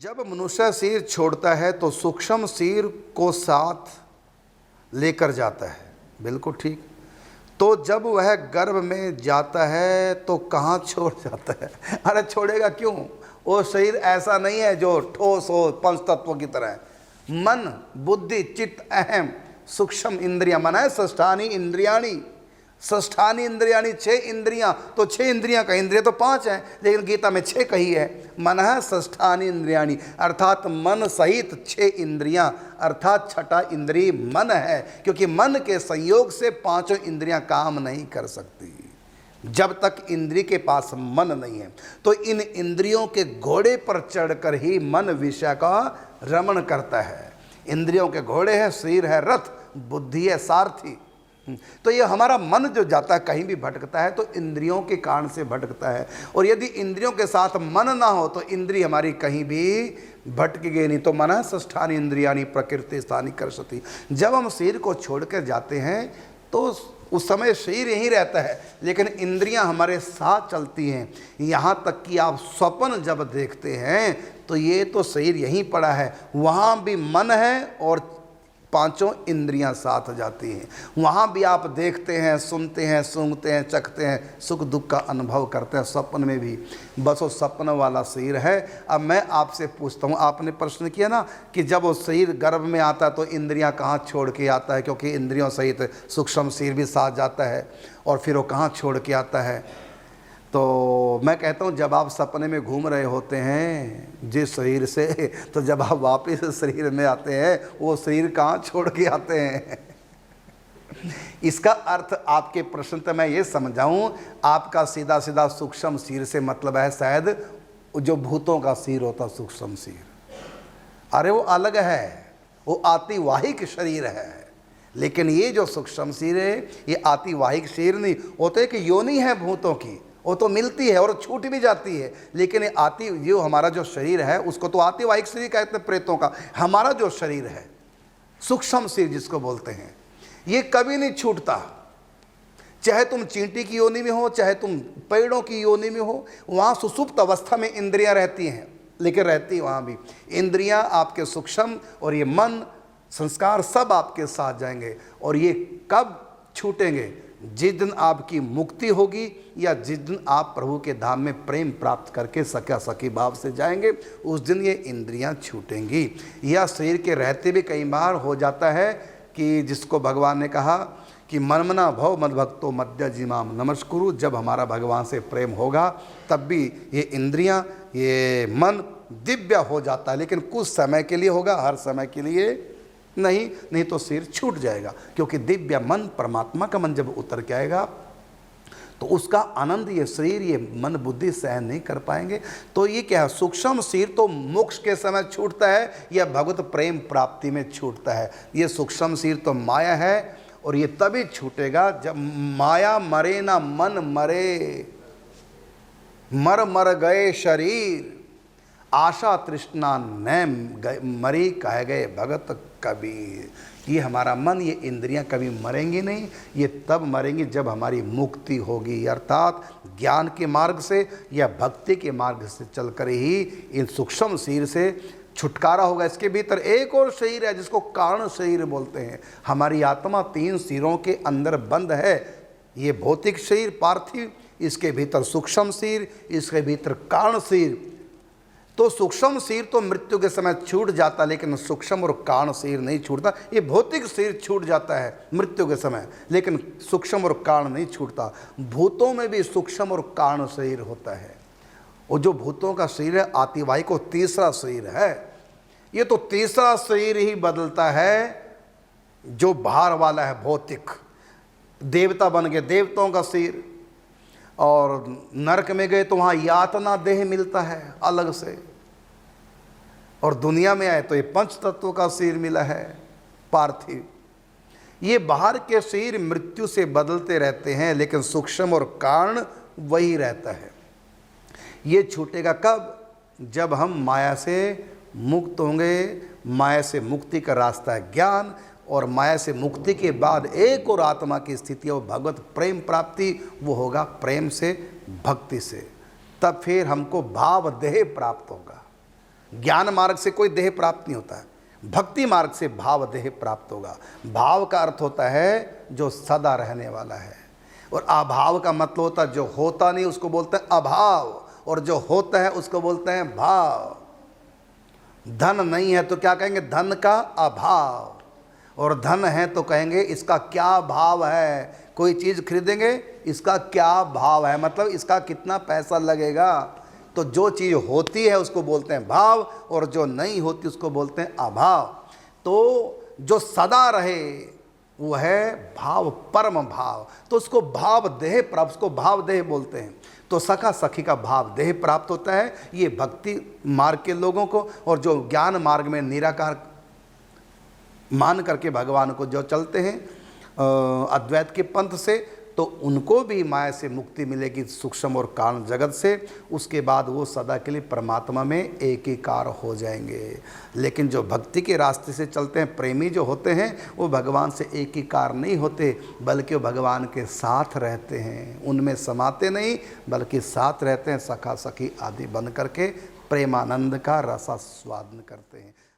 जब मनुष्य सिर छोड़ता है तो सूक्ष्म सिर को साथ लेकर जाता है। बिल्कुल ठीक। तो जब वह गर्भ में जाता है तो कहाँ छोड़ जाता है? अरे छोड़ेगा क्यों? वो शरीर ऐसा नहीं है जो ठोस हो, पंच तत्वों की तरह। मन, बुद्धि, चित्त, अहम, सूक्ष्म इंद्रियां, मन है षष्ठानी इंद्रियाणी। षष्ठानी इंद्रियाणी 6 इंद्रियां, तो 6 इंद्रियां का इंद्रिय तो 5 हैं, लेकिन गीता में 6 कही है। मन है षष्ठानी इंद्रियाणी, अर्थात मन सहित 6 इंद्रियां, अर्थात छठा इंद्रिय मन है, क्योंकि मन के संयोग से 5 इंद्रियां काम नहीं कर सकती जब तक इंद्रिय के पास मन नहीं है। तो इन इंद्रियों के घोड़े पर चढ़कर ही मन विषय का रमण करता है। इंद्रियों के घोड़े हैं, शरीर है रथ, बुद्धि है सारथी। तो ये हमारा मन जो जाता है कहीं भी भटकता है तो इंद्रियों के कारण से भटकता है, और यदि इंद्रियों के साथ मन ना हो तो इंद्रिय हमारी कहीं भी भटकेगी नहीं। तो मन षष्ठानी इंद्रियाणी प्रकृति स्थानी करसती। जब हम शरीर को छोड़कर जाते हैं तो उस समय शरीर यहीं रहता है, लेकिन इंद्रियां हमारे साथ चलती हैं। यहाँ तक कि आप स्वप्न जब देखते हैं तो ये तो शरीर यहीं पड़ा है, वहाँ भी मन है और 5 इंद्रियां साथ जाती हैं। वहाँ भी आप देखते हैं, सुनते हैं, सूंघते हैं, चखते हैं, सुख दुख का अनुभव करते हैं। स्वप्न में भी बस वो स्वप्न वाला शरीर है। अब मैं आपसे पूछता हूँ, आपने प्रश्न किया ना कि जब वो शरीर गर्भ में आता है तो इंद्रियां कहाँ छोड़ के आता है, क्योंकि इंद्रियों सहित सूक्ष्म शरीर भी साथ जाता है, और फिर वो कहाँ छोड़ के आता है? तो मैं कहता हूँ जब आप सपने में घूम रहे होते हैं जिस शरीर से, तो जब आप वापस शरीर में आते हैं वो शरीर कहाँ छोड़ के आते हैं? इसका अर्थ आपके प्रश्न तो मैं ये समझाऊं, आपका सीधा सीधा सूक्ष्म शरीर से मतलब है शायद जो भूतों का शरीर होता सूक्ष्म शरीर। अरे वो अलग है, वो आतिवाहिक शरीर है। लेकिन ये जो सूक्ष्म शरीर है ये आतिवाहिक शरीर नहीं, वो तो एक योनि है भूतों की, वो तो मिलती है और छूट भी जाती है। लेकिन जो हमारा जो शरीर है उसको तो आतिवाहिक शरीर कहते हैं प्रेतों का। हमारा जो शरीर है सूक्ष्म शरीर जिसको बोलते हैं, ये कभी नहीं छूटता। चाहे तुम चींटी की योनि में हो, चाहे तुम पेड़ों की योनि में हो, वहाँ सुसुप्त अवस्था में इंद्रियां रहती हैं, लेकिन रहती वहाँ भी इंद्रियां आपके सूक्ष्म, और ये मन संस्कार सब आपके साथ जाएंगे। और ये कब छूटेंगे? जिस दिन आपकी मुक्ति होगी या जिस दिन आप प्रभु के धाम में प्रेम प्राप्त करके सख्या सखी भाव से जाएंगे, उस दिन ये इंद्रियां छूटेंगी। या शरीर के रहते भी कई बार हो जाता है कि जिसको भगवान ने कहा कि मनमना भव मद भक्तो मध्य जिमाम नमस्कुरु, जब हमारा भगवान से प्रेम होगा तब भी ये इंद्रियां, ये मन दिव्य हो जाता है, लेकिन कुछ समय के लिए होगा, हर समय के लिए नहीं तो सिर छूट जाएगा। क्योंकि दिव्य मन, परमात्मा का मन जब उतर के आएगा तो उसका आनंद ये शरीर, ये मन, बुद्धि सहन नहीं कर पाएंगे। तो ये क्या है? सूक्ष्म शरीर तो मोक्ष के समय छूटता है या भगवत प्रेम प्राप्ति में छूटता है। ये सूक्ष्म शरीर तो माया है, और ये तभी छूटेगा जब माया मरे ना मन मरे। मर गए शरीर, आशा तृष्णा न मरी, कह गए भगत कबीर। ये हमारा मन, ये इंद्रियां कभी मरेंगी नहीं, ये तब मरेंगी जब हमारी मुक्ति होगी, अर्थात ज्ञान के मार्ग से या भक्ति के मार्ग से चलकर ही इन सूक्ष्म शरीर से छुटकारा होगा। इसके भीतर एक और शरीर है जिसको कारण शरीर बोलते हैं। हमारी आत्मा 3 शरीरों के अंदर बंद है। ये भौतिक शरीर पार्थिव, इसके भीतर सूक्ष्म शरीर, इसके भीतर कारण शरीर। तो सूक्ष्म शरीर तो मृत्यु के समय छूट जाता, लेकिन सूक्ष्म और कारण शरीर नहीं छूटता। ये भौतिक शरीर छूट जाता है मृत्यु के समय, लेकिन सूक्ष्म और कारण नहीं छूटता। भूतों में भी सूक्ष्म और कारण शरीर होता है। और जो भूतों का शरीर है आतिवाहिक, को तीसरा शरीर है। ये तो तीसरा शरीर ही बदलता है जो बाहर वाला है भौतिक। देवता बन गए, देवताओं का शरीर, और नरक में गए तो वहाँ यातना देह मिलता है अलग से, और दुनिया में आए तो ये पंच तत्वों का शरीर मिला है पार्थिव। ये बाहर के शरीर मृत्यु से बदलते रहते हैं, लेकिन सूक्ष्म और कारण वही रहता है। ये छूटेगा कब? जब हम माया से मुक्त होंगे। माया से मुक्ति का रास्ता है ज्ञान, और माया से मुक्ति के बाद एक और आत्मा की स्थिति है वो भगवत प्रेम प्राप्ति। वो होगा प्रेम से, भक्ति से। तब फिर हमको भाव देह प्राप्त होगा। ज्ञान मार्ग से कोई देह प्राप्त नहीं होता है, भक्ति मार्ग से भाव देह प्राप्त होगा। भाव का अर्थ होता है जो सदा रहने वाला है, और अभाव का मतलब होता है जो होता नहीं उसको बोलते हैं अभाव, और जो होता है उसको बोलते हैं भाव। धन नहीं है तो क्या कहेंगे? धन का अभाव। और धन है तो कहेंगे इसका क्या भाव है। कोई चीज़ खरीदेंगे, इसका क्या भाव है, मतलब इसका कितना पैसा लगेगा। तो जो चीज़ होती है उसको बोलते हैं भाव, और जो नहीं होती उसको बोलते हैं अभाव। तो जो सदा रहे वो है भाव, परम भाव। तो उसको भाव देह प्राप्त, उसको भाव देह बोलते हैं। तो सखा सखी का भाव देह प्राप्त होता है, ये भक्ति मार्ग के लोगों को। और जो ज्ञान मार्ग में निराकार मान करके भगवान को जो चलते हैं अद्वैत के पंथ से, तो उनको भी माया से मुक्ति मिलेगी, सूक्ष्म और कारण जगत से। उसके बाद वो सदा के लिए परमात्मा में एकीकार हो जाएंगे। लेकिन जो भक्ति के रास्ते से चलते हैं, प्रेमी जो होते हैं, वो भगवान से एकीकार नहीं होते, बल्कि वो भगवान के साथ रहते हैं। उनमें समाते नहीं, बल्कि साथ रहते हैं, सखा सखी आदि बन करके प्रेमानंद का रसास्वादन करते हैं।